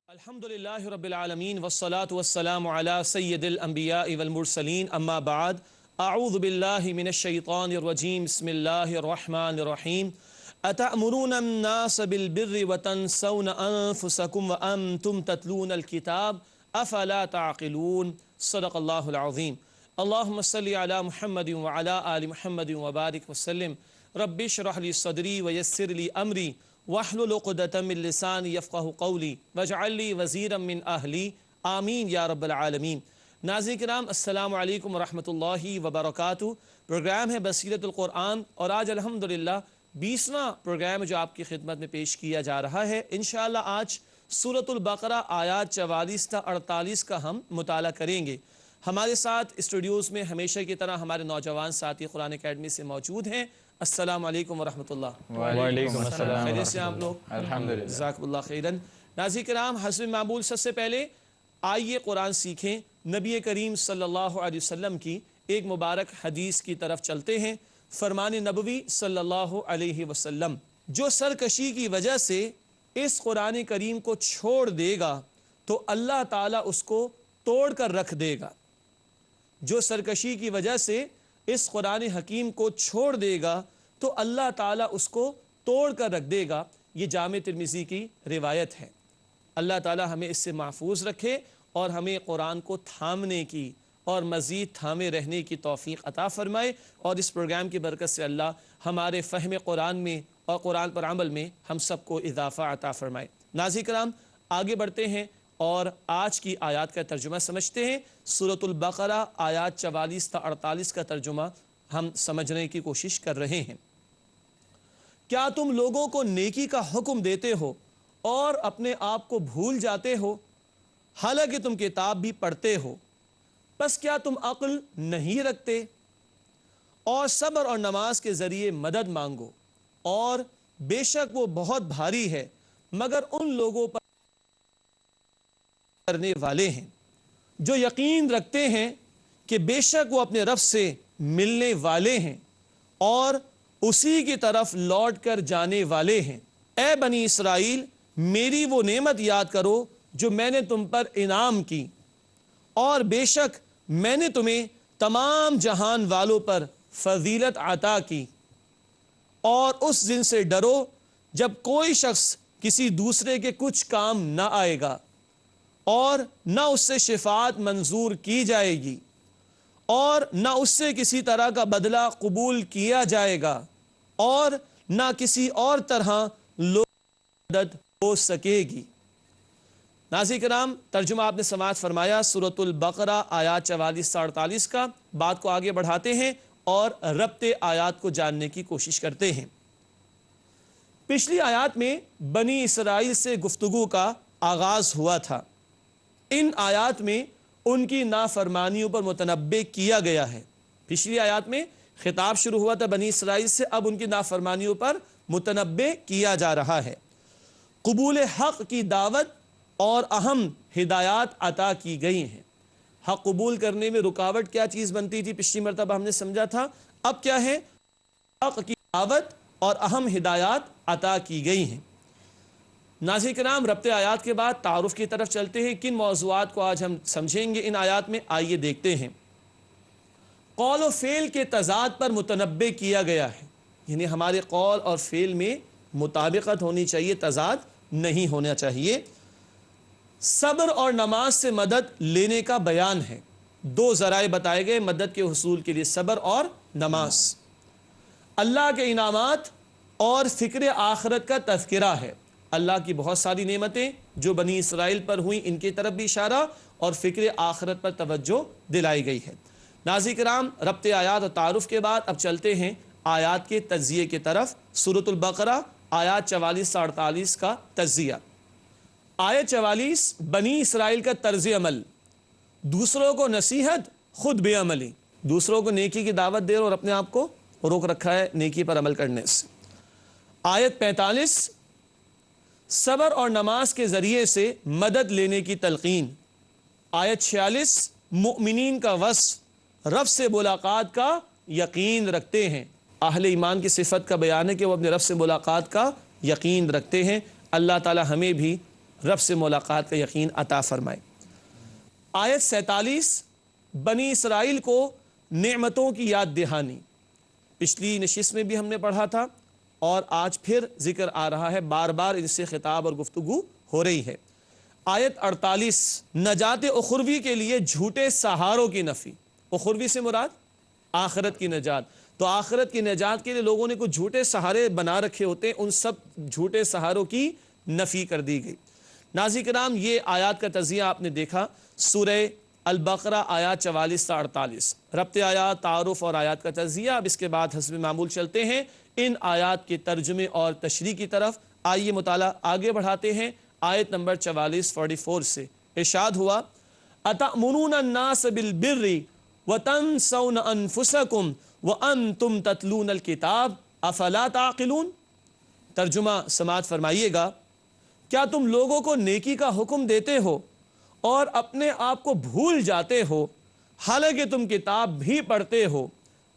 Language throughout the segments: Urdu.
الحمدللہ رب العالمین والصلاة والسلام علی سید الانبیاء والمرسلین اما بعد اعوذ باللہ من الشیطان الرجیم بسم اللہ الرحمن الرحیم اتأمرون الناس بالبر وتنسون انفسکم وانتم تتلون الکتاب افلا تعقلون صدق اللہ العظیم اللہم صلی علی محمد وعلی آل محمد وبارک وسلم رب اشرح لی صدری ویسر لی امری وَاحْلُلْ عُقْدَةً مِّن لِّسَانِي يَفْقَهُ قَوْلِي وَاجْعَل لِّي وَزِيرًا مِّنْ أَهْلِي آمین یا رب العالمین۔ ناظرین کرام السلام علیکم ورحمۃ اللہ وبرکاتہ۔ پروگرام ہے بصیرت القرآن اور آج الحمدللہ 20واں پروگرام جو آپ کی خدمت میں پیش کیا جا رہا ہے۔ انشاءاللہ آج سورۃ البقرہ آیات 44 تا 48 کا ہم مطالعہ کریں گے۔ ہمارے ساتھ اسٹوڈیوز میں ہمیشہ کی طرح ہمارے نوجوان ساتھی قرآن اکیڈمی سے موجود ہیں۔ السلام علیکم ورحمۃ اللہ۔ وعلیکم السلام۔ خیریت سے آپ لوگ؟ الحمدللہ۔ جزاکم اللہ خیراً۔ ناظرین کرام حسب معمول سب سے پہلے آئیے قرآن سیکھیں، نبی کریم صلی اللہ علیہ وسلم کی ایک مبارک حدیث کی طرف چلتے ہیں۔ فرمان نبوی صلی اللہ علیہ وسلم، جو سرکشی کی وجہ سے اس قرآن کریم کو چھوڑ دے گا تو اللہ تعالیٰ اس کو توڑ کر رکھ دے گا۔ جو سرکشی کی وجہ سے اس قرآن حکیم کو چھوڑ دے گا تو اللہ تعالیٰ اس کو توڑ کر رکھ دے گا۔ یہ جامع ترمذی کی روایت ہے۔ اللہ تعالیٰ ہمیں اس سے محفوظ رکھے اور ہمیں قرآن کو تھامنے کی اور مزید تھامے رہنے کی توفیق عطا فرمائے، اور اس پروگرام کی برکت سے اللہ ہمارے فہم قرآن میں اور قرآن پر عمل میں ہم سب کو اضافہ عطا فرمائے۔ ناظرین کرام آگے بڑھتے ہیں اور آج کی آیات کا ترجمہ سمجھتے ہیں۔ سورۃ البقرہ آیات 44 تا 48 کا ترجمہ ہم سمجھنے کی کوشش کر رہے ہیں۔ کیا تم لوگوں کو نیکی کا حکم دیتے ہو اور اپنے آپ کو بھول جاتے ہو، حالانکہ تم کتاب بھی پڑھتے ہو؟ پس کیا تم عقل نہیں رکھتے؟ اور صبر اور نماز کے ذریعے مدد مانگو، اور بے شک وہ بہت بھاری ہے مگر ان لوگوں پر کرنے والے ہیں جو یقین رکھتے ہیں کہ بے شک وہ اپنے رب سے ملنے والے ہیں اور اسی کی طرف لوٹ کر جانے والے ہیں۔ اے بنی اسرائیل، میری وہ نعمت یاد کرو جو میں نے تم پر انعام کی، اور بے شک میں نے تمہیں تمام جہان والوں پر فضیلت عطا کی۔ اور اس دن سے ڈرو جب کوئی شخص کسی دوسرے کے کچھ کام نہ آئے گا اور نہ اس سے شفاعت منظور کی جائے گی، اور نہ اس سے کسی طرح کا بدلہ قبول کیا جائے گا، اور نہ کسی اور طرح لوگوں کی مدد ہو سکے گی۔ ناظرین کرام ترجمہ آپ نے سماعت فرمایا سورۃ البقرہ آیات 44 تا 48 کا۔ بات کو آگے بڑھاتے ہیں اور ربط آیات کو جاننے کی کوشش کرتے ہیں۔ پچھلی آیات میں بنی اسرائیل سے گفتگو کا آغاز ہوا تھا۔ ان آیات میں ان کی نافرمانیوں پر متنبہ کیا گیا ہے۔ پچھلی آیات میں خطاب شروع ہوا تھا بنی اسرائیل سے، اب ان کی نافرمانیوں پر متنبہ کیا جا رہا ہے۔ قبول حق کی دعوت اور اہم ہدایات عطا کی گئی ہیں۔ حق قبول کرنے میں رکاوٹ کیا چیز بنتی تھی پچھلی مرتبہ ہم نے سمجھا تھا، اب کیا ہے؟ حق کی دعوت اور اہم ہدایات عطا کی گئی ہیں۔ ناظرین کرام ربط آیات کے بعد تعارف کی طرف چلتے ہیں۔ کن موضوعات کو آج ہم سمجھیں گے ان آیات میں، آئیے دیکھتے ہیں۔ قول و فعل کے تضاد پر متنبہ کیا گیا ہے، یعنی ہمارے قول اور فعل میں مطابقت ہونی چاہیے، تضاد نہیں ہونا چاہیے۔ صبر اور نماز سے مدد لینے کا بیان ہے۔ دو ذرائع بتائے گئے مدد کے حصول کے لیے، صبر اور نماز۔ اللہ کے انعامات اور فکر آخرت کا تذکرہ ہے۔ اللہ کی بہت ساری نعمتیں جو بنی اسرائیل پر ہوئیں، ان کی طرف بھی اشارہ اور فکر آخرت پر توجہ دلائی گئی ہے۔ ناظرین کرام ربط آیات اور تعارف کے بعد اب چلتے ہیں آیات کے تجزیے کی طرف۔ سورۃ البقرہ آیات 44 سے 48 کا تجزیہ۔ آیت 44 بنی اسرائیل کا طرز عمل، دوسروں کو نصیحت خود بے عملی، دوسروں کو نیکی کی دعوت دے اور اپنے آپ کو روک رکھا ہے نیکی پر عمل کرنے سے۔ آیت 45 صبر اور نماز کے ذریعے سے مدد لینے کی تلقین۔ آیت 46 مؤمنین کا وصف، رب سے ملاقات کا یقین رکھتے ہیں۔ اہل ایمان کی صفت کا بیان ہے کہ وہ اپنے رب سے ملاقات کا یقین رکھتے ہیں۔ اللہ تعالی ہمیں بھی رب سے ملاقات کا یقین عطا فرمائے۔ آیت 47 بنی اسرائیل کو نعمتوں کی یاد دہانی، پچھلی نشست میں بھی ہم نے پڑھا تھا اور آج پھر ذکر آ رہا ہے، بار بار ان سے خطاب اور گفتگو ہو رہی ہے۔ آیت 48 نجات اخروی کے لیے جھوٹے سہاروں کی نفی۔ اخروی سے مراد آخرت کی نجات، تو آخرت کی نجات کے لیے لوگوں نے کچھ جھوٹے سہارے بنا رکھے ہوتے ہیں، ان سب جھوٹے سہاروں کی نفی کر دی گئی۔ ناظرین کرام، یہ آیات کا تجزیہ آپ نے دیکھا، سورہ البقرہ آیات 44 سے 48، ربط آیات، تعارف اور آیات کا تجزیہ۔ اب اس کے بعد حسب معمول چلتے ہیں ان آیات کے ترجمے اور تشریح کی طرف۔ آئیے مطالعہ آگے بڑھاتے ہیں۔ آیت نمبر 44 سے ارشاد ہوا، أَتَأْمُرُونَ النَّاسَ بِالْبِرِّ وَتَنْسَوْنَ أَنفُسَكُمْ وَأَنْتُمْ تَتْلُونَ الْكِتَابَ أَفَلَا تَعْقِلُونَ۔ ترجمہ سماعت فرمائیے گا، کیا تم لوگوں کو نیکی کا حکم دیتے ہو اور اپنے آپ کو بھول جاتے ہو، حالانکہ تم کتاب بھی پڑھتے ہو،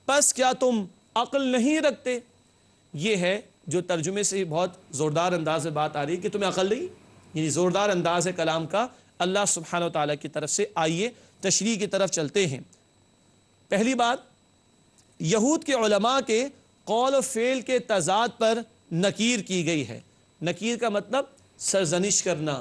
پس کیا تم عقل نہیں رکھتے؟ یہ ہے جو ترجمے سے بہت زوردار انداز میں بات آ رہی ہے کہ تمہیں عقل نہیں، یعنی زوردار انداز ہے کلام کا اللہ سبحانہ وتعالیٰ کی طرف سے۔ آئیے تشریح کی طرف چلتے ہیں۔ پہلی بات، یہود کے علماء کے قول و فعل کے تضاد پر نکیر کی گئی ہے۔ نکیر کا مطلب سرزنش کرنا،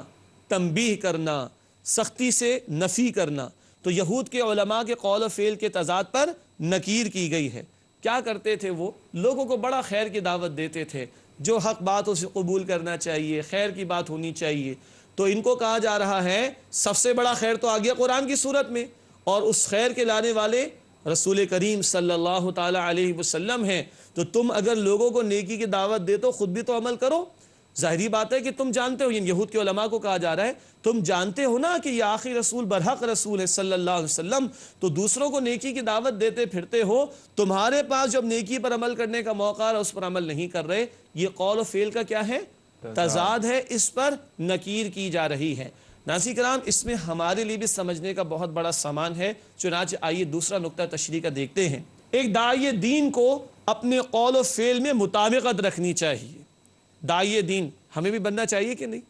تنبیہ کرنا، سختی سے نفی کرنا۔ تو یہود کے علماء کے قول و فعل کے تضاد پر نکیر کی گئی ہے۔ کیا کرتے تھے؟ وہ لوگوں کو بڑا خیر کی دعوت دیتے تھے، جو حق بات اسے قبول کرنا چاہیے، خیر کی بات ہونی چاہیے۔ تو ان کو کہا جا رہا ہے سب سے بڑا خیر تو آ گیا قرآن کی صورت میں، اور اس خیر کے لانے والے رسول کریم صلی اللہ تعالی علیہ وسلم ہیں، تو تم اگر لوگوں کو نیکی کی دعوت دے تو خود بھی تو عمل کرو۔ ظاہری بات ہے کہ تم جانتے ہو، یہود کے علماء کو کہا جا رہا ہے تم جانتے ہو نا کہ یہ آخری رسول برحق رسول ہے صلی اللہ علیہ وسلم، تو دوسروں کو نیکی کی دعوت دیتے پھرتے ہو، تمہارے پاس جب نیکی پر عمل کرنے کا موقع ہے اس پر عمل نہیں کر رہے۔ یہ قول و فعل کا کیا ہے؟ تضاد ہے، اس پر نکیر کی جا رہی ہے۔ ناظرین کرام، اس میں ہمارے لیے بھی سمجھنے کا بہت بڑا سامان ہے، چنانچہ آئیے دوسرا نقطہ تشریح کا دیکھتے ہیں۔ ایک داعی دین کو اپنے قول و فعل میں مطابقت رکھنی چاہیے۔ داعی دین ہمیں بھی بننا چاہیے کہ نہیں؟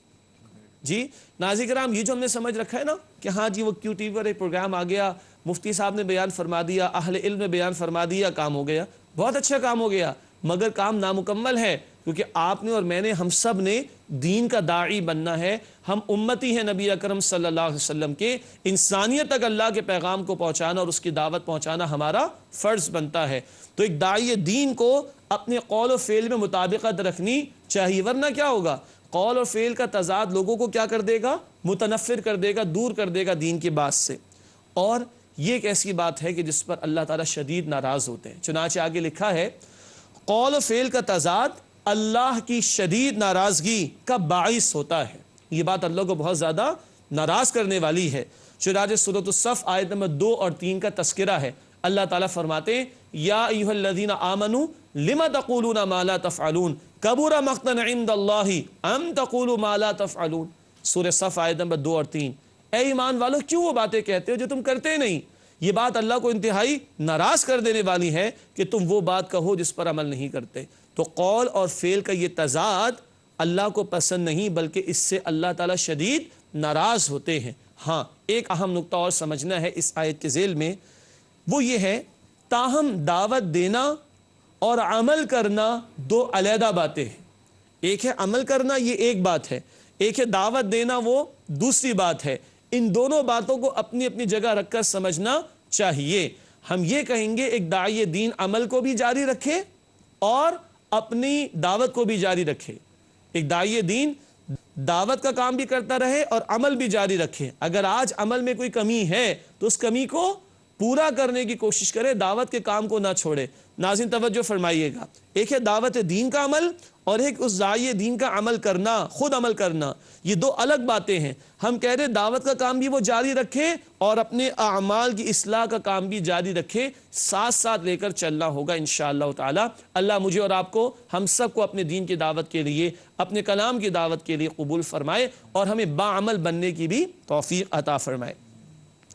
جی ناظرین کرام، یہ جو ہم نے سمجھ رکھا ہے نا کہ ہاں جی وہ کیو ٹی وی پر ایک پروگرام آ گیا، مفتی صاحب نے بیان فرما دیا، اہل علم نے بیان فرما دیا، کام ہو گیا، بہت اچھا کام ہو گیا، مگر کام نامکمل ہے، کیونکہ آپ نے اور میں نے، ہم سب نے دین کا داعی بننا ہے۔ ہم امتی ہیں نبی اکرم صلی اللہ علیہ وسلم کے، انسانیت تک اللہ کے پیغام کو پہنچانا اور اس کی دعوت پہنچانا ہمارا فرض بنتا ہے۔ تو ایک داعی دین کو اپنے قول و فعل میں مطابقت رکھنی چاہیے، ورنہ کیا ہوگا؟ قول اور فعل کا تضاد لوگوں کو کیا کر دے گا؟ متنفر کر دے گا، دور کر دے گا دین کی بات سے۔ اور یہ ایک ایسی بات ہے کہ جس پر اللہ تعالیٰ شدید ناراض ہوتے ہیں، چنانچہ آگے لکھا ہے قول و فعل کا تضاد اللہ کی شدید ناراضگی کا باعث ہوتا ہے۔ یہ بات اللہ کو بہت زیادہ ناراض کرنے والی ہے۔ چنانچہ سورۃ الصف آیت نمبر 2 اور 3 کا تذکرہ ہے۔ اللہ تعالیٰ فرماتے ہیں یا ایھا الذین آمنوا لم تقولون ما لا تفعلون کبر مقتا عند اللہ ان تقولوا ما لا تفعلون۔ سورہ صف آیت نمبر 2 اور 3، اے ایمان والو کیوں وہ باتیں کہتے ہو جو تم کرتے نہیں؟ یہ بات اللہ کو انتہائی ناراض کر دینے والی ہے کہ تم وہ بات کہو جس پر عمل نہیں کرتے۔ تو قول اور فعل کا یہ تضاد اللہ کو پسند نہیں، بلکہ اس سے اللہ تعالیٰ شدید ناراض ہوتے ہیں۔ ہاں ایک اہم نقطہ اور سمجھنا ہے اس آیت کے ذیل میں، وہ یہ ہے تاہم دعوت دینا اور عمل کرنا دو علیحدہ باتیں ہیں۔ ایک ہے عمل کرنا، یہ ایک بات ہے، ایک ہے دعوت دینا، وہ دوسری بات ہے۔ ان دونوں باتوں کو اپنی اپنی جگہ رکھ کر سمجھنا چاہیے۔ ہم یہ کہیں گے ایک داعی دین عمل کو بھی جاری رکھے اور اپنی دعوت کو بھی جاری رکھے۔ ایک داعی دین دعوت کا کام بھی کرتا رہے اور عمل بھی جاری رکھے۔ اگر آج عمل میں کوئی کمی ہے تو اس کمی کو پورا کرنے کی کوشش کرے، دعوت کے کام کو نہ چھوڑے۔ ناظرین توجہ فرمائیے گا، ایک ہے دعوت دین کا عمل اور ایک اس داعی دین کا عمل کرنا، خود عمل کرنا، یہ دو الگ باتیں ہیں۔ ہم کہہ رہے دعوت کا کام بھی وہ جاری رکھے اور اپنے اعمال کی اصلاح کا کام بھی جاری رکھے، ساتھ ساتھ لے کر چلنا ہوگا انشاءاللہ تعالی۔ اللہ مجھے اور آپ کو، ہم سب کو اپنے دین کی دعوت کے لیے، اپنے کلام کی دعوت کے لیے قبول فرمائے اور ہمیں باعمل بننے کی بھی توفیق عطا فرمائے۔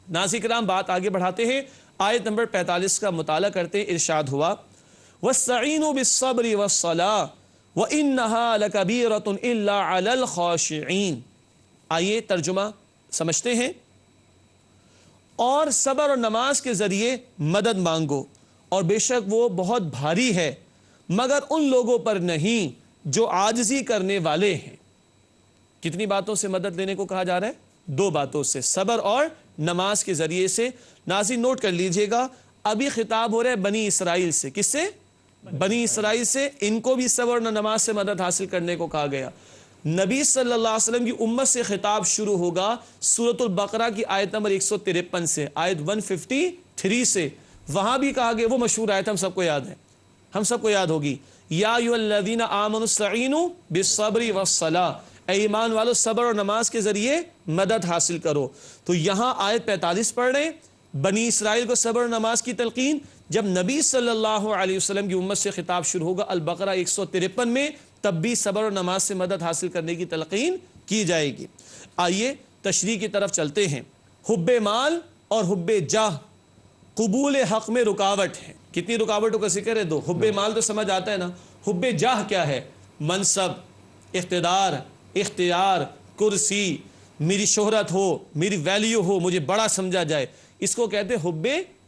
ناظرین کرام، بات آگے بڑھاتے ہیں، آیت نمبر 45 کا مطالعہ کرتے ہیں۔ ارشاد ہوا وَاسْتَعِینُوا بِالصَّبْرِ وَالصَّلَاةِ وَإِنَّهَا لَكَبِیرَةٌ إِلَّا عَلَى الْخَاشِعِینَ۔ آئیے ترجمہ سمجھتے ہیں. اور صبر اور نماز کے ذریعے مدد مانگو اور بے شک وہ بہت بھاری ہے مگر ان لوگوں پر نہیں جو عاجزی کرنے والے ہیں. کتنی باتوں سے مدد لینے کو کہا جا رہا ہے؟ 2 باتوں سے، صبر اور نماز کے ذریعے سے. ناظرین نوٹ کر لیجئے گا، ابھی خطاب ہو رہا ہے بنی اسرائیل سے. کس سے؟ بنی اسرائیل سے. ان کو بھی صبر اور نماز سے مدد حاصل کرنے کو کہا گیا. نبی صلی اللہ علیہ وسلم کی امت سے خطاب شروع ہوگا سورۃ البقرہ کی آیت نمبر 153 سے، آیت 153 سے. وہاں بھی کہا گیا، وہ مشہور آیت ہم سب کو یاد ہے، ہم سب کو یاد ہوگی، یا ایھا الذین آمنوا استعینوا بالصبر والصلاۃ، اے ایمان والو صبر اور نماز کے ذریعے مدد حاصل کرو. تو یہاں آیت 45 پڑھ رہے ہیں، بنی اسرائیل کو صبر اور نماز کی تلقین. جب نبی صلی اللہ علیہ وسلم کی امت سے خطاب شروع ہوگا البقرہ 153 میں، تب بھی صبر اور نماز سے مدد حاصل کرنے کی تلقین کی جائے گی. آئیے تشریح کی طرف چلتے ہیں. حب مال اور حب جاہ قبول حق میں رکاوٹ ہے. کتنی رکاوٹوں کا ذکر ہے؟ 2. حب مال تو سمجھ آتا ہے نا. حب جاہ کیا ہے؟ منصب، اقتدار، اختیار، کرسی، میری شہرت ہو، میری ویلیو ہو، مجھے بڑا سمجھا جائے، اس کو کہتے ہیں حب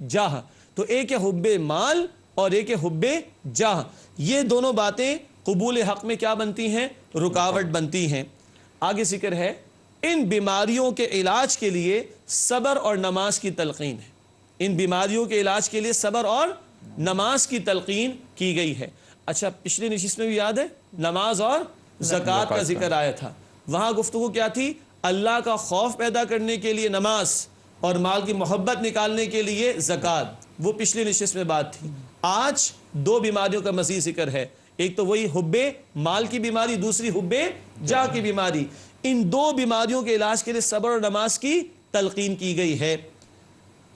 جاہ. تو ایک ہے حب مال اور ایک ہے حب جاہ. یہ دونوں باتیں قبول حق میں کیا بنتی ہیں؟ رکاوٹ بنتی ہیں. آگے ذکر ہے ان بیماریوں کے علاج کے لیے صبر اور نماز کی تلقین ہے. ان بیماریوں کے علاج کے لیے صبر اور نماز کی تلقین کی گئی ہے. اچھا، پچھلی نشست میں بھی یاد ہے نماز اور زکوٰۃ کا ذکر آیا تھا. وہاں گفتگو کیا تھی؟ اللہ کا خوف پیدا کرنے کے لیے نماز اور مال کی محبت نکالنے کے لیے زکوٰۃ. وہ پچھلی نشست میں بات تھی. آج 2 بیماریوں کا مزید ذکر ہے. ایک تو وہی حب مال کی بیماری، دوسری حب جاہ کی بیماری. ان 2 بیماریوں کے علاج کے لیے صبر اور نماز کی تلقین کی گئی ہے.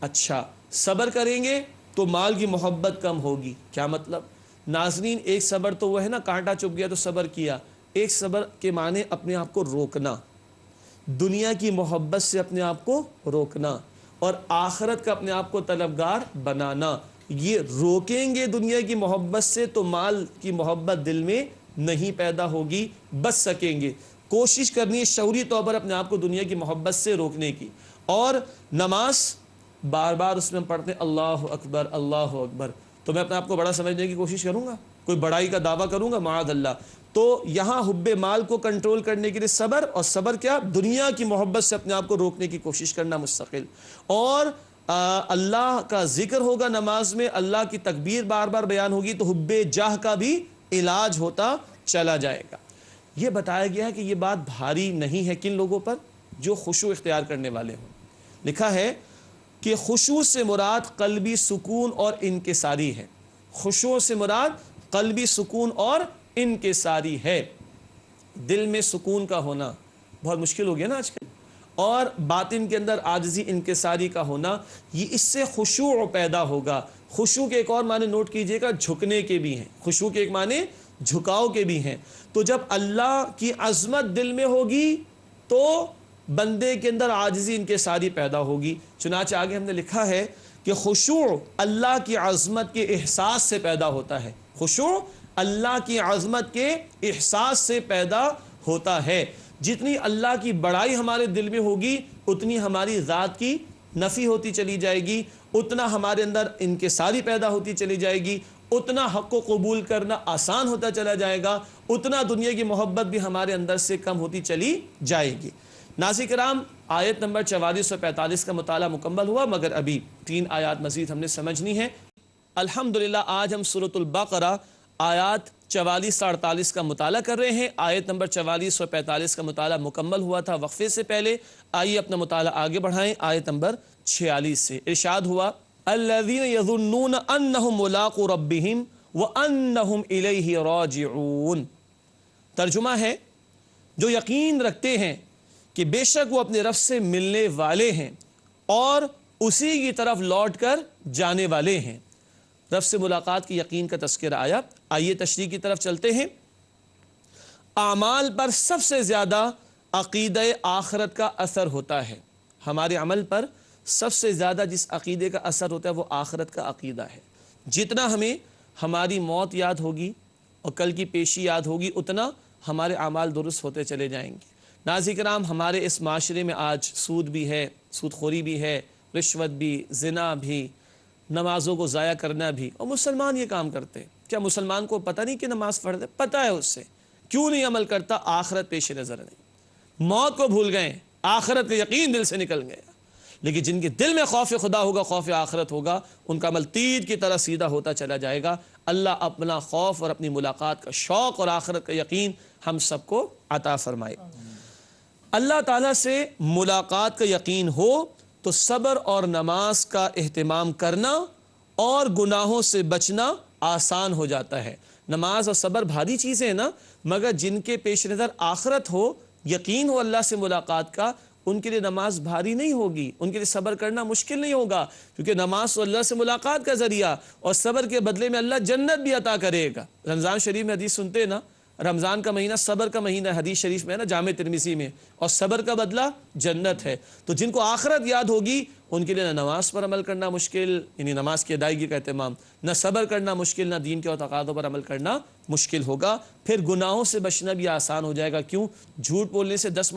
اچھا، صبر کریں گے تو مال کی محبت کم ہوگی. کیا مطلب؟ ناظرین، ایک صبر تو وہ ہے نا کانٹا چبھ گیا تو صبر کیا. ایک صبر کے معنی اپنے آپ کو روکنا، دنیا کی محبت سے اپنے آپ کو روکنا اور آخرت کا اپنے آپ کو طلبگار بنانا. یہ روکیں گے دنیا کی محبت سے تو مال کی محبت دل میں نہیں پیدا ہوگی، بچ سکیں گے. کوشش کرنی ہے شعوری طور پر اپنے آپ کو دنیا کی محبت سے روکنے کی. اور نماز بار بار اس میں ہم پڑھتے ہیں اللہ اکبر اللہ اکبر، تو میں اپنے آپ کو بڑا سمجھنے کی کوشش کروں گا، کوئی بڑائی کا دعویٰ کروں گا معاذ اللہ. تو یہاں حب مال کو کنٹرول کرنے کے لیے صبر، اور صبر کیا؟ دنیا کی محبت سے اپنے آپ کو روکنے کی کوشش کرنا مستقل. اور اللہ کا ذکر ہوگا نماز میں، اللہ کی تکبیر بار بار بیان ہوگی، تو حب جاہ کا بھی علاج ہوتا چلا جائے گا. یہ بتایا گیا ہے کہ یہ بات بھاری نہیں ہے. کن لوگوں پر؟ جو خشوع اختیار کرنے والے ہوں. لکھا ہے کہ خشوع سے مراد قلبی سکون اور انکساری ہے. خشوع سے مراد قلبی سکون اور انکساری ہے. دل میں سکون کا ہونا بہت مشکل ہو گیا نا آج کل، اور باطن کے اندر عاجزی انکساری کا ہونا، یہ اس سے خشوع پیدا ہوگا. خشوع کے ایک اور معنی نوٹ کیجئے گا، جھکنے کے بھی ہیں. خشوع کے ایک معنی جھکاؤ کے بھی ہیں. تو جب اللہ کی عظمت دل میں ہوگی تو بندے کے اندر عاجزی انکساری پیدا ہوگی. چنانچہ آگے ہم نے لکھا ہے کہ خشوع اللہ کی عظمت کے احساس سے پیدا ہوتا ہے. خشوع اللہ کی عظمت کے احساس سے پیدا ہوتا ہے. جتنی اللہ کی بڑائی ہمارے دل میں ہوگی اتنی ہماری ذات کی نفی ہوتی چلی جائے گی، اتنا ہمارے اندر انکساری پیدا ہوتی چلی جائے گی، اتنا حق کو قبول کرنا آسان ہوتا چلا جائے گا، اتنا دنیا کی محبت بھی ہمارے اندر سے کم ہوتی چلی جائے گی. ناظرین کرام، آیت نمبر 44 اور 45 کا مطالعہ مکمل ہوا، مگر ابھی 3 آیات مزید ہم نے سمجھنی ہے. الحمدللہ آج ہم سورۃ البقرہ آیات 44 سے 48 کا مطالعہ کر رہے ہیں. آیت نمبر 44 اور 45 کا مطالعہ مکمل ہوا تھا وقفے سے پہلے. آئیے اپنا مطالعہ آگے بڑھائیں. آیت نمبر 46 سے ارشاد ہوا، الذین یظنون انہم ملاقو ربہم وانہم الیہ راجعون. ترجمہ ہے، جو یقین رکھتے ہیں کہ بے شک وہ اپنے رب سے ملنے والے ہیں اور اسی کی طرف لوٹ کر جانے والے ہیں. رب سے ملاقات کی یقین کا تذکرہ آیا. آئیے تشریح کی طرف چلتے ہیں. اعمال پر سب سے زیادہ عقیدہ آخرت کا اثر ہوتا ہے. ہمارے عمل پر سب سے زیادہ جس عقیدے کا اثر ہوتا ہے وہ آخرت کا عقیدہ ہے. جتنا ہمیں ہماری موت یاد ہوگی اور کل کی پیشی یاد ہوگی اتنا ہمارے اعمال درست ہوتے چلے جائیں گے. ناظرین کرام، ہمارے اس معاشرے میں آج سود بھی ہے، سود خوری بھی ہے، رشوت بھی، زنا بھی، نمازوں کو ضائع کرنا بھی، اور مسلمان یہ کام کرتے ہیں۔ کیا مسلمان کو پتہ نہیں کہ نماز پڑھ دے؟ پتہ ہے اس سے، کیوں نہیں عمل کرتا؟ آخرت پیش نظر نہیں، موت کو بھول گئے، آخرت کا یقین دل سے نکل گیا۔ لیکن جن کے دل میں خوف خدا ہوگا، خوف آخرت ہوگا، ان کا عمل تیر کی طرح سیدھا ہوتا چلا جائے گا۔ اللہ اپنا خوف اور اپنی ملاقات کا شوق اور آخرت کا یقین ہم سب کو عطا فرمائے۔ اللہ تعالیٰ سے ملاقات کا یقین ہو تو صبر اور نماز کا اہتمام کرنا اور گناہوں سے بچنا آسان ہو جاتا ہے۔ نماز اور صبر بھاری چیزیں ہیں نا، مگر جن کے پیش نظر آخرت ہو، یقین ہو اللہ سے ملاقات کا، ان کے لیے نماز بھاری نہیں ہوگی، ان کے لیے صبر کرنا مشکل نہیں ہوگا، کیونکہ نماز تو اللہ سے ملاقات کا ذریعہ، اور صبر کے بدلے میں اللہ جنت بھی عطا کرے گا۔ رمضان شریف میں حدیث سنتے ہیں نا، رمضان کا مہینہ صبر کا مہینہ، حدیث شریف میں ہے نا جامع ترمذی میں، اور صبر کا بدلہ جنت ہے۔ تو جن کو آخرت یاد ہوگی ان کے لیے نہ نماز پر عمل کرنا مشکل، یعنی نماز کی ادائیگی کا اہتمام، نہ صبر کرنا مشکل، نہ دین کے اور تقاضوں پر عمل کرنا مشکل ہوگا۔ پھر گناہوں سے بچنا بھی آسان ہو جائے گا۔ کیوں؟ جھوٹ بولنے سے 10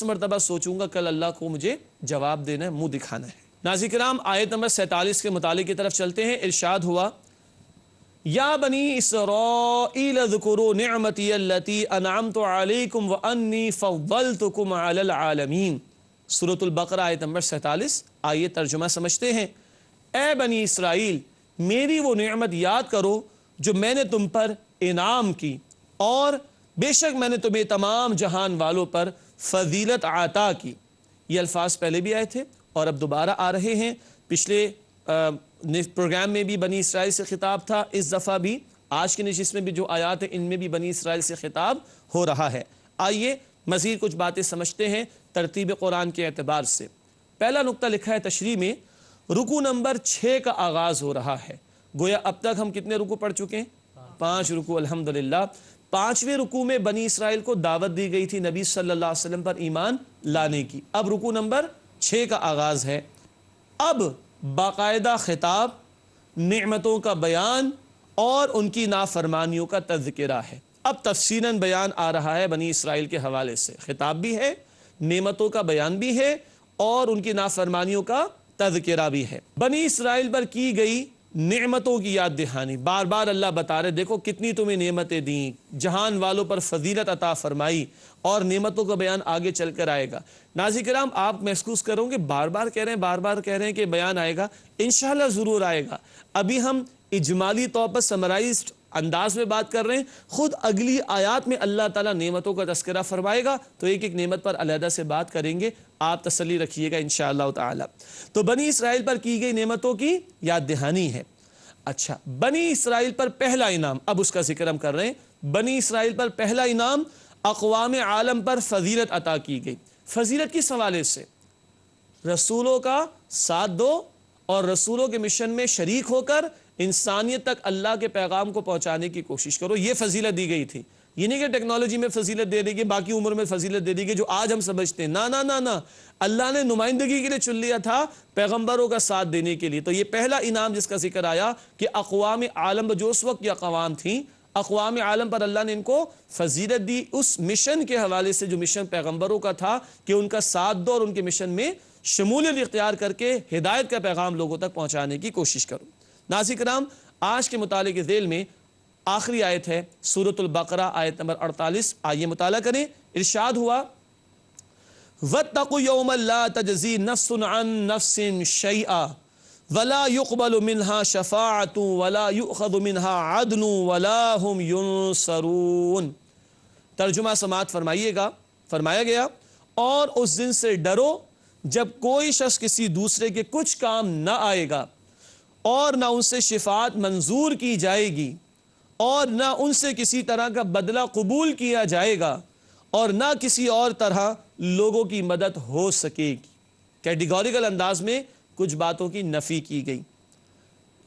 مرتبہ سوچوں گا کل اللہ کو مجھے جواب دینا ہے، منہ دکھانا ہے۔ ناظرین کرام، آیت نمبر 47 کے متعلق کی طرف چلتے ہیں۔ ارشاد ہوا، یا بنی اسرائیل اذکروا نعمتی التی انعمت علیکم وانی فضلتکم علی العالمین۔ سورۃ البقرہ آیت نمبر 47۔ آئیے ترجمہ سمجھتے ہیں۔ اے بنی اسرائیل، میری وہ نعمت یاد کرو جو میں نے تم پر انعام کی، اور بے شک میں نے تمہیں تمام جہان والوں پر فضیلت عطا کی۔ یہ الفاظ پہلے بھی آئے تھے اور اب دوبارہ آ رہے ہیں۔ پچھلے پروگرام میں بھی بنی اسرائیل سے خطاب تھا، اس دفعہ بھی آج کی نشست میں بھی جو آیات ہیں ان میں بھی بنی اسرائیل سے خطاب ہو رہا ہے۔ آئیے مزید کچھ باتیں سمجھتے ہیں ترتیب قرآن کے اعتبار سے۔ پہلا نقطہ لکھا ہے تشریح میں، رکوع نمبر 6 کا آغاز ہو رہا ہے۔ گویا اب تک ہم کتنے رکوع پڑھ چکے ہیں؟ 5 رکوع الحمدللہ۔ 5ویں رکوع میں بنی اسرائیل کو دعوت دی گئی تھی نبی صلی اللہ علیہ وسلم پر ایمان لانے کی۔ اب رکوع نمبر 6 کا آغاز ہے۔ اب باقاعدہ خطاب، نعمتوں کا بیان اور ان کی نافرمانیوں کا تذکرہ ہے۔ اب تفصیلاً بیان آ رہا ہے بنی اسرائیل کے حوالے سے، خطاب بھی ہے، نعمتوں کا بیان بھی ہے، اور ان کی نافرمانیوں کا تذکرہ بھی ہے۔ بنی اسرائیل پر کی گئی نعمتوں کی یاد دہانی، بار بار اللہ بتا رہے دیکھو کتنی تمہیں نعمتیں دیں، جہان والوں پر فضیلت عطا فرمائی، اور نعمتوں کا بیان آگے چل کر آئے گا۔ ناظرین کرام، آپ محسوس کرو گے بار بار کہہ رہے ہیں کہ بیان آئے گا، انشاءاللہ ضرور آئے گا۔ ابھی ہم اجمالی طور پر سمرائزڈ انداز میں بات کر رہے ہیں، خود اگلی آیات میں اللہ تعالیٰ نعمتوں کا تذکرہ فرمائے گا، تو ایک ایک نعمت پر علیحدہ سے بات کریں گے، آپ تسلی رکھیے گا انشاءاللہ تعالیٰ۔ تو بنی اسرائیل پر کی گئی نعمتوں کی یاد دہانی ہے۔ اچھا، بنی اسرائیل پر پہلا انعام، اب اس کا ذکر ہم کر رہے ہیں۔ بنی اسرائیل پر پہلا انعام، اقوام عالم پر فضیلت عطا کی گئی۔ فضیلت کس حوالے سے؟ رسولوں کا ساتھ دو اور رسولوں کے مشن میں شریک ہو کر انسانیت تک اللہ کے پیغام کو پہنچانے کی کوشش کرو، یہ فضیلت دی گئی تھی۔ یہ نہیں کہ ٹیکنالوجی میں فضیلت دے دی گئی، باقی عمر میں فضیلت دے دی گئی جو آج ہم سمجھتے ہیں، نہ نہ نہ نہ، اللہ نے نمائندگی کے لیے چن لیا تھا، پیغمبروں کا ساتھ دینے کے لیے۔ تو یہ پہلا انعام جس کا ذکر آیا کہ اقوام عالم جو اس وقت کی اقوام تھیں، اقوام عالم پر اللہ نے ان کو فضیلت دی، اس مشن کے حوالے سے جو مشن پیغمبروں کا تھا کہ ان کا ساتھ دو اور ان کے مشن میں شمولیت اختیار کر کے ہدایت کا پیغام لوگوں تک پہنچانے کی کوشش کرو۔ ناظرین کرام، آج کے مطالعے کے ذیل میں آخری آیت ہے سورۃ البقرہ آیت نمبر 48۔ آئیے مطالعہ کریں۔ ارشاد ہوا، وَاتَّقُوا يَوْمًا لَا تَجْزِي نَفْسٌ عَن نَفْسٍ شَيْئًا وَلَا يُقْبَلُ مِنْهَا شَفَاعَةٌ وَلَا يُؤْخَذُ مِنْهَا عَدْلٌ وَلَا هُمْ يُنصَرُونَ۔ ترجمہ سماعت فرمائیے گا۔ فرمایا گیا، اور اس دن سے ڈرو جب کوئی شخص کسی دوسرے کے کچھ کام نہ آئے گا، اور نہ ان سے شفاعت منظور کی جائے گی، اور نہ ان سے کسی طرح کا بدلہ قبول کیا جائے گا، اور نہ کسی اور طرح لوگوں کی مدد ہو سکے گی۔ کیٹیگوریکل انداز میں کچھ باتوں کی نفی کی گئی۔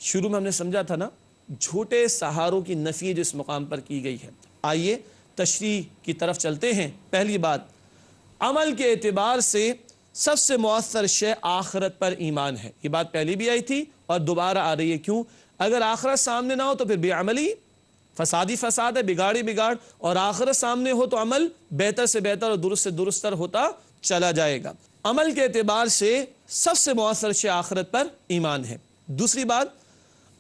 شروع میں ہم نے سمجھا تھا نا، جھوٹے سہاروں کی نفی جو اس مقام پر کی گئی ہے۔ آئیے تشریح کی طرف چلتے ہیں۔ پہلی بات، عمل کے اعتبار سے سب سے مؤثر شے آخرت پر ایمان ہے۔ یہ بات پہلی بھی آئی تھی اور دوبارہ آ رہی ہے۔ کیوں؟ اگر آخرت سامنے نہ ہو تو پھر بے عملی فسادی فساد ہے، بگاڑی بگاڑ، اور آخرت سامنے ہو تو عمل بہتر سے بہتر اور درست سے درستر ہوتا چلا جائے گا۔ عمل کے اعتبار سے سب سے مؤثر شے آخرت پر ایمان ہے۔ دوسری بات،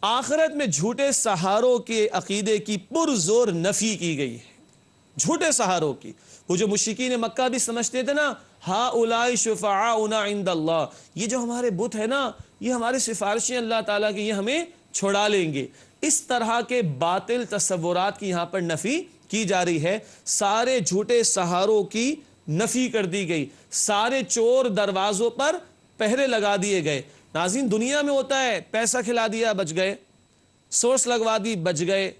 آخرت میں جھوٹے سہاروں کے عقیدے کی پرزور نفی کی گئی ہے۔ جھوٹے سہاروں کی، وہ جو مشرکین مکہ بھی سمجھتے تھے نا، ہؤلاء شفعاؤنا عند اللہ، یہ جو ہمارے بت ہے نا، یہ ہمارے سفارشیں اللہ تعالیٰ کی، یہ ہمیں چھڑا لیں گے، اس طرح کے باطل تصورات کی یہاں پر نفی کی جا رہی ہے۔ سارے جھوٹے سہاروں کی نفی کر دی گئی، سارے چور دروازوں پر پہرے لگا دیے گئے۔ ناظرین، دنیا میں ہوتا ہے، پیسہ کھلا دیا بچ گئے، سورس لگوا دی بچ گئے،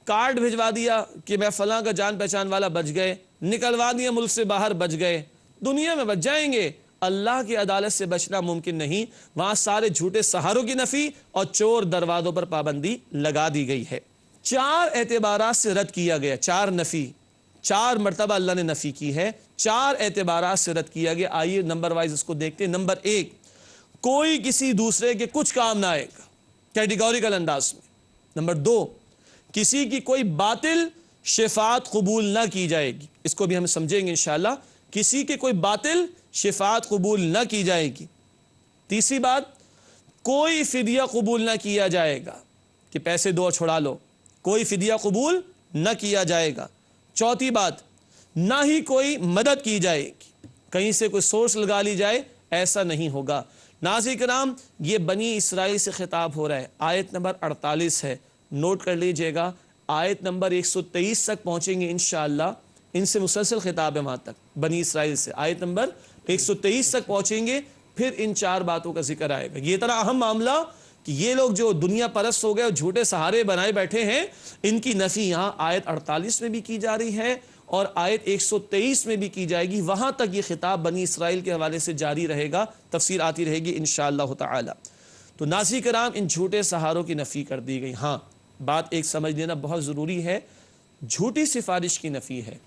کارڈ بھجوا دیا کہ میں فلاں کا جان پہچان والا بچ گئے، نکلوا دیا ملک سے باہر بچ گئے، دنیا میں بچ جائیں گے۔ اللہ کی عدالت سے بچنا ممکن نہیں، وہاں سارے جھوٹے سہاروں کی نفی اور چور دروازوں پر پابندی لگا دی گئی ہے۔ 4 اعتبارات سے رد کیا گیا، 4 نفی، 4 مرتبہ اللہ نے نفی کی ہے، 4 اعتبارات سے رد کیا گیا۔ آئیے نمبر وائز اس کو دیکھتے ہیں۔ نمبر 1، کوئی کسی دوسرے کے کچھ کام نہ آئے گا، کیٹیگوریکل انداز میں۔ نمبر 2، کسی کی کوئی باطل شفاعت قبول نہ کی جائے گی، اس کو بھی ہم سمجھیں گے انشاءاللہ، کسی کے کوئی باطل شفاعت قبول نہ کی جائے گی۔ تیسری بات، کوئی فدیہ قبول نہ کیا جائے گا کہ پیسے دو اور چھڑا لو، کوئی فدیہ قبول نہ کیا جائے گا۔ چوتھی بات، نہ ہی کوئی مدد کی جائے گی، کہیں سے کوئی سورس لگا لی جائے، ایسا نہیں ہوگا۔ ناظرین کرام، یہ بنی اسرائیل سے خطاب ہو رہا ہے، آیت نمبر 48 ہے، نوٹ کر لیجئے گا۔ آیت نمبر 123 تک پہنچیں گے انشاءاللہ، ان سے مسلسل خطاب ہے وہاں تک، بنی اسرائیل سے۔ آیت نمبر 123 تک پہنچیں گے، پھر ان 4 باتوں کا ذکر آئے گا۔ یہ اتنا اہم معاملہ کہ یہ لوگ جو دنیا پرست ہو گئے اور جھوٹے سہارے بنائے بیٹھے ہیں، ان کی نفی یہاں آیت 48 میں بھی کی جا رہی ہے اور آیت 123 میں بھی کی جائے گی۔ وہاں تک یہ خطاب بنی اسرائیل کے حوالے سے جاری رہے گا، تفسیر آتی رہے گی انشاءاللہ تعالی۔ تو ناظرین کرام، ان جھوٹے سہاروں کی نفی کر دی گئی۔ ہاں، بات ایک سمجھ لینا بہت ضروری ہے، جھوٹی سفارش کی نفی ہے،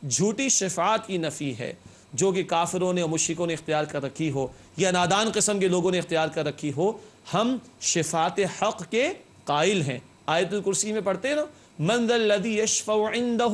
جھوٹی شفاعت کی نفی ہے، جو کہ کافروں نے اور مشرکوں نے اختیار کر رکھی ہو یا نادان قسم کے لوگوں نے اختیار کر رکھی ہو۔ ہم شفاعت حق کے قائل ہیں۔ آیت الکرسی میں پڑھتے ہیں نا، من ذا الذی یشفع عندہ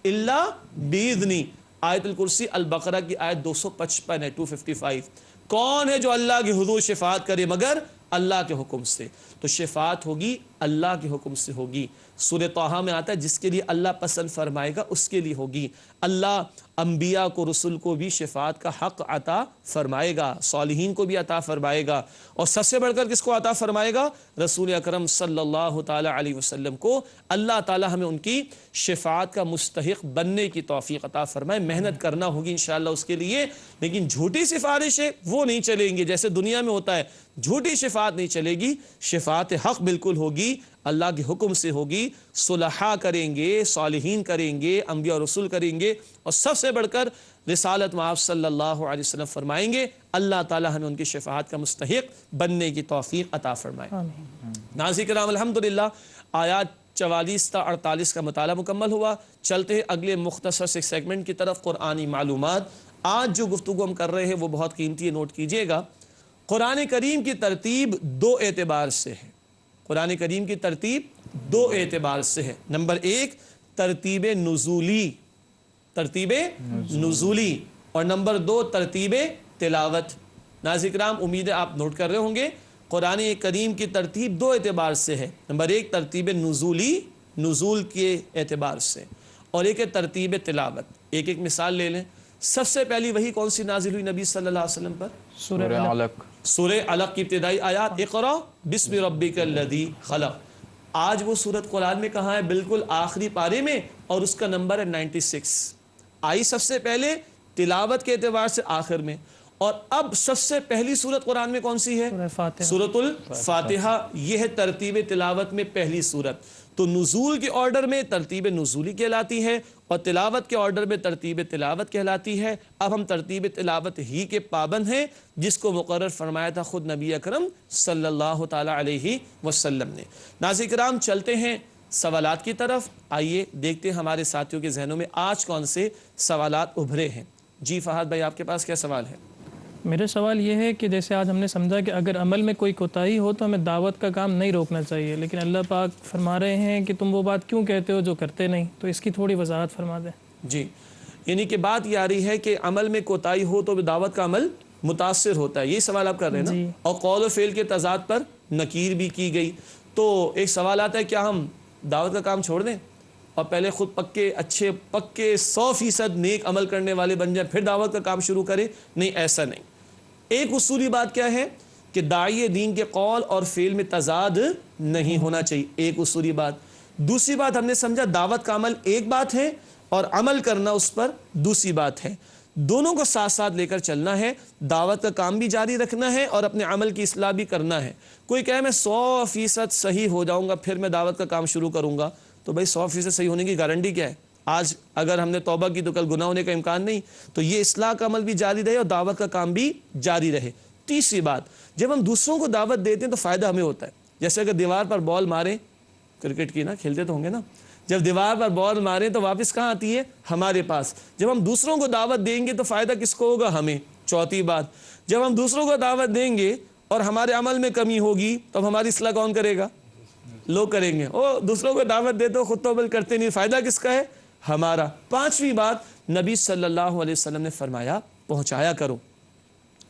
الا باذنہ، آیت الکرسی البقرہ کی آیت 255 ہے، 255۔ کون ہے جو اللہ کے حضور شفاعت کرے مگر اللہ کے حکم سے؟ تو شفاعت ہوگی اللہ کے حکم سے ہوگی۔ سورہ طٰہٰ میں آتا ہے، جس کے لیے اللہ پسند فرمائے گا اس کے لیے ہوگی۔ اللہ انبیاء کو، رسول کو بھی شفاعت کا حق عطا فرمائے گا، صالحین کو بھی عطا فرمائے گا، اور سب سے بڑھ کر کس کو عطا فرمائے گا؟ رسول اکرم صلی اللہ تعالی علیہ وسلم کو۔ اللہ تعالی ہمیں ان کی شفاعت کا مستحق بننے کی توفیق عطا فرمائے۔ محنت کرنا ہوگی انشاءاللہ اس کے لیے، لیکن جھوٹی سفارشیں وہ نہیں چلیں گی جیسے دنیا میں ہوتا ہے، جھوٹی شفاعت نہیں چلے گی، شفاعت حق بالکل ہوگی، اللہ کے حکم سے ہوگی، صلحاء کریں گے، صالحین کریں گے، انبیاء اور رسول کریں گے، اور سب سے بڑھ کر رسالت میں آپ صلی اللہ علیہ وسلم فرمائیں گے۔ اللہ تعالی ہمیں ان کی شفاعت کا مستحق بننے کی توفیق عطا فرمائے۔ ناظرین کرام، الحمدللہ آیات 44 تا 48 کا مطالعہ مکمل ہوا۔ چلتے ہیں اگلے مختصر سے سیگمنٹ کی طرف، قرآنی معلومات۔ آج جو گفتگو ہم کر رہے ہیں وہ بہت قیمتی ہے، نوٹ کیجئے گا۔ قرآن کریم کی ترتیب 2 اعتبار سے ہے۔ قرآن کریم کی ترتیب 2 اعتبار سے ہے۔ نمبر 1، ترتیب نزولی، ترتیب نزولی، اور نمبر 2، ترتیب تلاوت۔ ناظرین کرام، امید ہے آپ نوٹ کر رہے ہوں گے، قرآن کریم کی ترتیب 2 اعتبار سے ہے۔ نمبر 1 ترتیب نزولی، نزول کے اعتبار سے، اور ایک ہے ترتیب تلاوت۔ ایک ایک مثال لے لیں۔ سب سے پہلی وحی کون سی نازل ہوئی نبی صلی اللہ علیہ وسلم پر؟ سورہ علق۔ سورہ علق کی ابتدائی آیات، اقرأ بسم ربک الذی خلق۔ آج وہ سورت قرآن میں کہاں ہے؟ بالکل آخری پارے میں، اور اس کا نمبر ہے 96۔ آئی سب سے پہلے تلاوت کے اعتبار سے آخر میں، اور اب سب سے پہلی سورت قرآن میں کون سی ہے؟ سورۃ الفاتحہ۔ یہ ہے ترتیب تلاوت میں پہلی سورت۔ تو نزول کے آرڈر میں ترتیب نزولی کہلاتی ہے، اور تلاوت کے آرڈر میں ترتیب تلاوت کہلاتی ہے۔ اب ہم ترتیب تلاوت ہی کے پابند ہیں، جس کو مقرر فرمایا تھا خود نبی اکرم صلی اللہ تعالی علیہ وسلم نے۔ ناظرین کرام، چلتے ہیں سوالات کی طرف۔ آئیے دیکھتے ہیں ہمارے ساتھیوں کے ذہنوں میں آج کون سے سوالات ابھرے ہیں۔ جی فہد بھائی، آپ کے پاس کیا سوال ہے؟ میرا سوال یہ ہے کہ جیسے آج ہم نے سمجھا کہ اگر عمل میں کوئی کوتاہی ہو تو ہمیں دعوت کا کام نہیں روکنا چاہیے، لیکن اللہ پاک فرما رہے ہیں کہ تم وہ بات کیوں کہتے ہو جو کرتے نہیں، تو اس کی تھوڑی وضاحت فرما دیں۔ جی، یعنی کہ بات یہ آ رہی ہے کہ عمل میں کوتاہی ہو تو دعوت کا عمل متاثر ہوتا ہے، یہی سوال آپ کر رہے ہیں نا؟ جی۔ اور قول و فعل کے تضاد پر نکیر بھی کی گئی، تو ایک سوال آتا ہے کیا ہم دعوت کا کام چھوڑ دیں اور پہلے خود پکے 100% نیک عمل کرنے والے بن جائیں پھر دعوت کا کام شروع کریں؟ نہیں، ایسا نہیں۔ ایک اصولی بات کیا ہے کہ داعی دین کے قول اور فعل میں تضاد نہیں ہونا چاہیے، ایک اصولی بات۔ دوسری بات ہم نے سمجھا دعوت کا عمل ایک بات ہے اور عمل کرنا اس پر دوسری بات ہے، دونوں کو ساتھ ساتھ لے کر چلنا ہے، دعوت کا کام بھی جاری رکھنا ہے اور اپنے عمل کی اصلاح بھی کرنا ہے۔ کوئی کہے میں 100% صحیح ہو جاؤں گا پھر میں دعوت کا کام شروع کروں گا، تو بھائی 100% صحیح ہونے کی گارنٹی کیا ہے؟ آج اگر ہم نے توبہ کی تو کل گناہ ہونے کا امکان نہیں، تو یہ اصلاح کا عمل بھی جاری رہے اور دعوت کا کام بھی جاری رہے۔ تیسری بات، جب ہم دوسروں کو دعوت دیتے ہیں تو فائدہ ہمیں ہوتا ہے، جیسے اگر دیوار پر بال ماریں، کرکٹ کی نا کھیلتے تو ہوں گے نا، جب دیوار پر بال ماریں تو واپس کہاں آتی ہے؟ ہمارے پاس۔ جب ہم دوسروں کو دعوت دیں گے تو فائدہ کس کو ہوگا؟ ہمیں۔ چوتھی بات، جب ہم دوسروں کو دعوت دیں گے اور ہمارے عمل میں کمی ہوگی تو اب ہماری اصلاح کون کرے گا؟ لوگ کریں گے۔ او دوسروں کو دعوت دے تو خود تو عمل کرتے نہیں، فائدہ کس کا ہے؟ ہمارا۔ پانچویں بات، نبی صلی اللہ علیہ وسلم نے فرمایا پہنچایا کرو۔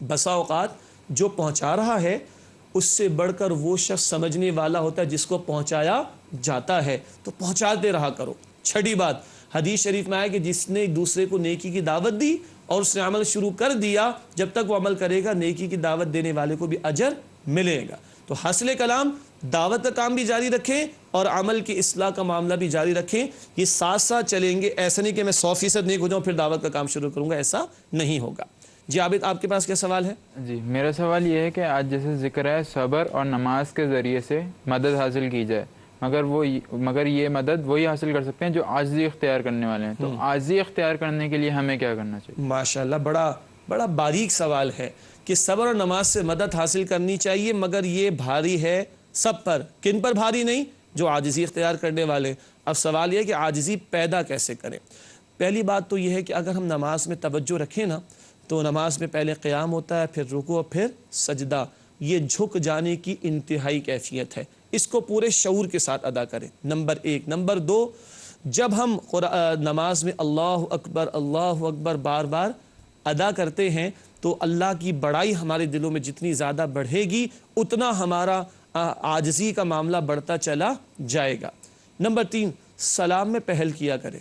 بسا اوقات جو پہنچا رہا ہے اس سے بڑھ کر وہ شخص سمجھنے والا ہوتا ہے جس کو پہنچایا جاتا ہے، تو پہنچاتے رہا کرو۔ چھٹی بات، حدیث شریف میں آیا کہ جس نے ایک دوسرے کو نیکی کی دعوت دی اور اس نے عمل شروع کر دیا، جب تک وہ عمل کرے گا نیکی کی دعوت دینے والے کو بھی اجر ملے گا۔ تو حاصل کلام، دعوت کا کام بھی جاری رکھیں اور عمل کی اصلاح کا معاملہ بھی جاری رکھیں، یہ ساتھ ساتھ چلیں گے۔ ایسا نہیں کہ میں 100% نیک ہو جاؤں پھر دعوت کا کام شروع کروں گا، ایسا نہیں ہوگا۔ جی عابد، آپ کے پاس کیا سوال ہے؟ جی، میرا سوال یہ ہے کہ آج جیسے ذکر ہے صبر اور نماز کے ذریعے سے مدد حاصل کی جائے، مگر یہ مدد وہی حاصل کر سکتے ہیں جو عاجزی اختیار کرنے والے ہیں، تو عاجزی اختیار کرنے کے لیے ہمیں کیا کرنا چاہیے؟ ماشاءاللہ، بڑا باریک سوال ہے کہ صبر اور نماز سے مدد حاصل کرنی چاہیے، مگر یہ بھاری ہے سب پر، کن پر بھاری نہیں؟ جو عاجزی اختیار کرنے والے۔ اب سوال یہ ہے کہ عاجزی پیدا کیسے کریں؟ پہلی بات تو یہ ہے کہ اگر ہم نماز میں توجہ رکھیں نا، تو نماز میں پہلے قیام ہوتا ہے، پھر رکوع، پھر سجدہ، یہ جھک جانے کی انتہائی کیفیت ہے، اس کو پورے شعور کے ساتھ ادا کریں، نمبر ایک۔ نمبر دو، جب ہم نماز میں اللہ اکبر بار بار ادا کرتے ہیں تو اللہ کی بڑائی ہمارے دلوں میں جتنی زیادہ بڑھے گی اتنا ہمارا عاجزی کا معاملہ بڑھتا چلا جائے گا۔ نمبر تین، سلام میں پہل کیا کرے۔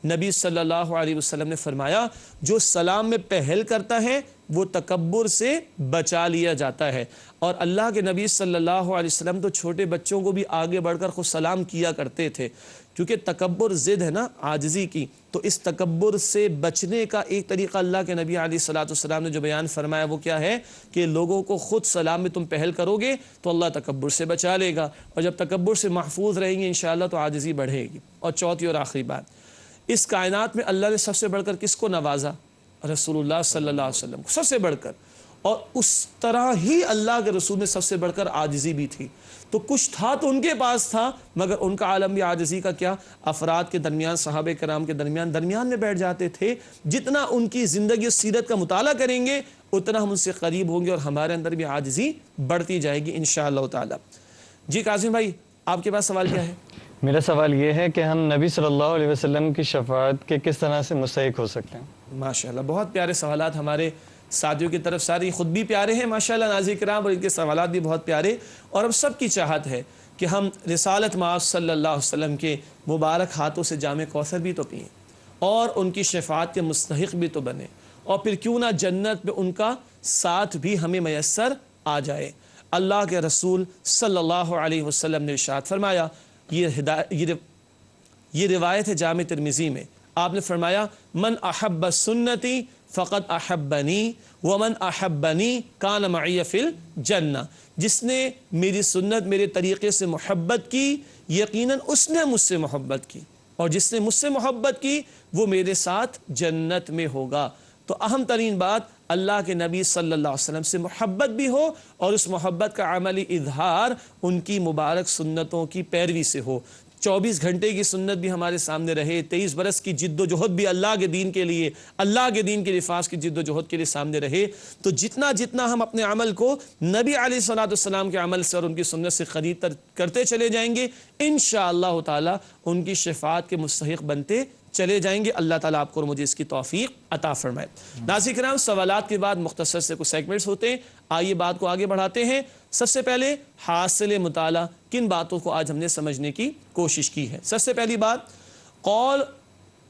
نبی صلی اللہ علیہ وسلم نے فرمایا جو سلام میں پہل کرتا ہے وہ تکبر سے بچا لیا جاتا ہے، اور اللہ کے نبی صلی اللہ علیہ وسلم تو چھوٹے بچوں کو بھی آگے بڑھ کر خود سلام کیا کرتے تھے، کیونکہ تکبر ضد ہے نا عاجزی کی، تو اس تکبر سے بچنے کا ایک طریقہ اللہ کے نبی علیہ الصلوۃ والسلام نے جو بیان فرمایا وہ کیا ہے کہ لوگوں کو خود سلام میں تم پہل کرو گے تو اللہ تکبر سے بچا لے گا، اور جب تکبر سے محفوظ رہیں گے انشاءاللہ تو عاجزی بڑھے گی۔ اور چوتھی اور آخری بات، اس کائنات میں اللہ نے سب سے بڑھ کر کس کو نوازا؟ رسول اللہ صلی اللہ علیہ وسلم کو سب سے بڑھ کر، اور اس طرح ہی اللہ کے رسول میں سب سے بڑھ کر عاجزی بھی تھی، تو کچھ تھا تو ان کے پاس تھا، مگر ان کا عالم بھی عاجزی کا کیا، افراد کے درمیان، صحابہ کرام کے درمیان میں بیٹھ جاتے تھے۔ جتنا ان کی زندگی و سیرت کا مطالعہ کریں گے اتنا ہم ان سے قریب ہوں گے اور ہمارے اندر بھی عاجزی بڑھتی جائے گی انشاءاللہ تعالی۔ جی قاسم بھائی، آپ کے پاس سوال کیا ہے؟ میرا سوال یہ ہے کہ ہم نبی صلی اللہ علیہ وسلم کی شفاعت کے کس طرح سے مستحق ہو سکتے ہیں؟ ماشاءاللہ، بہت پیارے سوالات ہمارے ساتھیوں کی طرف ساری خود بھی پیارے ہیں ماشاءاللہ ناظرین کرام، اور ان کے سوالات بھی بہت پیارے، اور ہم سب کی چاہت ہے کہ ہم رسالت مآب صلی اللہ علیہ وسلم کے مبارک ہاتھوں سے جام کوثر بھی تو پئیں اور ان کی شفاعت کے مستحق بھی تو بنے، اور پھر کیوں نہ جنت میں ان کا ساتھ بھی ہمیں میسر آ جائے۔ اللہ کے رسول صلی اللہ علیہ وسلم نے ارشاد فرمایا، یہ روایت ہے جامع ترمذی میں، آپ نے فرمایا من احب سنتی فقط احبنی ومن احبنی کان معی فی الجنہ، جس نے میری سنت، میرے طریقے سے محبت کی یقیناً اس نے مجھ سے محبت کی، اور جس نے مجھ سے محبت کی وہ میرے ساتھ جنت میں ہوگا۔ تو اہم ترین بات اللہ کے نبی صلی اللہ علیہ وسلم سے محبت بھی ہو، اور اس محبت کا عملی اظہار ان کی مبارک سنتوں کی پیروی سے ہو۔ 24 گھنٹے کی سنت بھی ہمارے سامنے رہے، 23 برس کی جد و جہد بھی اللہ کے دین کے لیے، اللہ کے دین کے حفاظ کی جد و جہد کے لیے سامنے رہے، تو جتنا ہم اپنے عمل کو نبی علیہ الصلوۃ والسلام کے عمل سے اور ان کی سنت سے قریب کرتے چلے جائیں گے، انشاءاللہ تعالی ان کی شفاعت کے مستحق بنتے چلے جائیں گے۔ اللہ تعالیٰ آپ کو اور مجھے اس کی توفیق عطا فرمائے۔ ناظرین کرام، سوالات کے بعد مختصر سے کچھ سیگمنٹس ہوتے ہیں، آئیے بات کو آگے بڑھاتے ہیں۔ سب سے پہلے حاصل مطالعہ، کن باتوں کو آج ہم نے سمجھنے کی کوشش کی ہے؟ سب سے پہلی بات، قول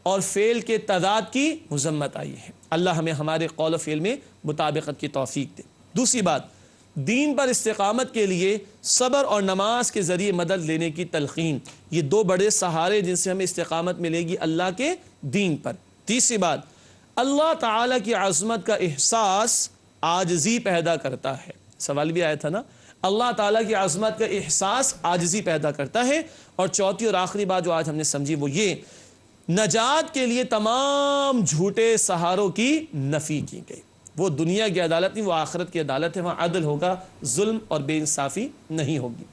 اور فعل کے تضاد کی مذمت آئی ہے، اللہ ہمیں ہمارے قول و فعل میں مطابقت کی توفیق دے۔ دوسری بات، دین پر استقامت کے لیے صبر اور نماز کے ذریعے مدد لینے کی تلقین، یہ دو بڑے سہارے جن سے ہمیں استقامت ملے گی اللہ کے دین پر۔ تیسری بات، اللہ تعالیٰ کی عظمت کا احساس عاجزی پیدا کرتا ہے، سوال بھی آیا تھا نا، اللہ تعالیٰ کی عظمت کا احساس عاجزی پیدا کرتا ہے۔ اور چوتھی اور آخری بات جو آج ہم نے سمجھی وہ یہ، نجات کے لیے تمام جھوٹے سہاروں کی نفی کی گئی، وہ دنیا کی عدالت نہیں، وہ آخرت کی عدالت ہے، وہاں عدل ہوگا، ظلم اور بے انصافی نہیں ہوگی۔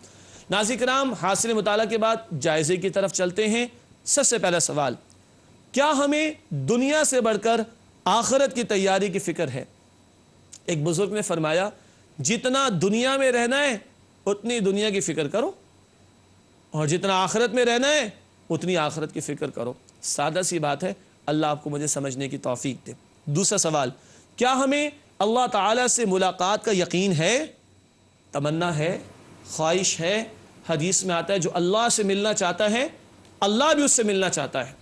ناظرین کرام، حاصل مطالعہ کے بعد جائزے کی طرف چلتے ہیں۔ سب سے پہلا سوال، کیا ہمیں دنیا سے بڑھ کر آخرت کی تیاری کی فکر ہے؟ ایک بزرگ نے فرمایا، جتنا دنیا میں رہنا ہے اتنی دنیا کی فکر کرو، اور جتنا آخرت میں رہنا ہے اتنی آخرت کی فکر کرو۔ سادہ سی بات ہے، اللہ آپ کو مجھے سمجھنے کی توفیق دے۔ دوسرا سوال، کیا ہمیں اللہ تعالیٰ سے ملاقات کا یقین ہے؟ تمنا ہے، خواہش ہے؟ حدیث میں آتا ہے جو اللہ سے ملنا چاہتا ہے اللہ بھی اس سے ملنا چاہتا ہے،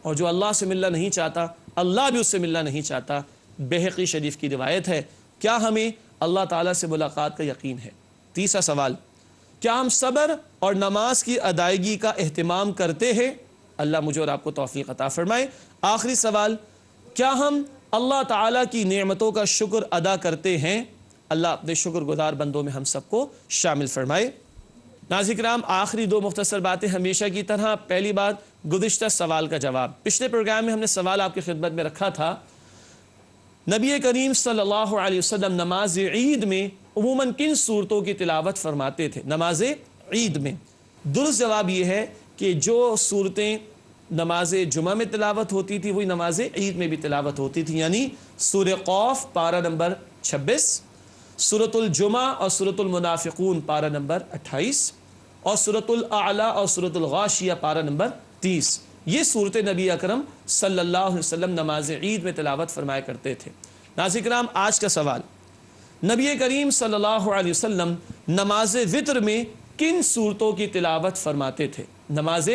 اور جو اللہ سے ملنا نہیں چاہتا اللہ بھی اس سے ملنا نہیں چاہتا۔ بہقی شریف کی روایت ہے۔ کیا ہمیں اللہ تعالیٰ سے ملاقات کا یقین ہے؟ تیسرا سوال، کیا ہم صبر اور نماز کی ادائیگی کا اہتمام کرتے ہیں؟ اللہ مجھے اور آپ کو توفیق عطا فرمائے۔ آخری سوال، کیا ہم اللہ تعالیٰ کی نعمتوں کا شکر ادا کرتے ہیں؟ اللہ اپنے شکر گزار بندوں میں ہم سب کو شامل فرمائے۔ ناظرین کرام، آخری دو مختصر باتیں ہمیشہ کی طرح۔ پہلی بات، گزشتہ سوال کا جواب۔ پچھلے پروگرام میں ہم نے سوال آپ کی خدمت میں رکھا تھا، نبی کریم صلی اللہ علیہ وسلم نماز عید میں عموماً کن صورتوں کی تلاوت فرماتے تھے نماز عید میں؟ درست جواب یہ ہے کہ جو صورتیں نماز جمعہ میں تلاوت ہوتی تھی وہی نماز عید میں بھی تلاوت ہوتی تھی، یعنی سورہ قوف پارہ نمبر 26، سورۃ الجمعہ اور سورۃ المنافقون پارہ نمبر 28، اور سورۃ الاعلیٰ اور سورۃ الغاشیہ پارہ نمبر 30۔ یہ صورت نبی اکرم صلی اللہ علیہ وسلم نماز عید میں تلاوت فرمایا کرتے تھے۔ ناظرین کرام، آج کا سوال، نبی کریم صلی اللہ علیہ وسلم نماز وتر میں کن صورتوں کی تلاوت فرماتے تھے؟ نماز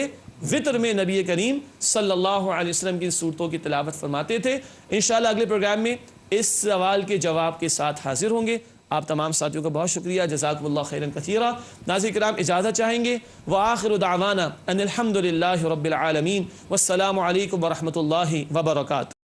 وتر میں نبی کریم صلی اللہ علیہ وسلم کن صورتوں کی تلاوت فرماتے تھے؟ انشاءاللہ اگلے پروگرام میں اس سوال کے جواب کے ساتھ حاضر ہوں گے۔ آپ تمام ساتھیوں کا بہت شکریہ، جزاکم اللہ خیرا کثیرا۔ ناظرین کرام، اجازت چاہیں گے، وآخر دعوانا ان الحمد للہ رب العالمین، والسلام علیکم ورحمۃ اللہ وبرکاتہ۔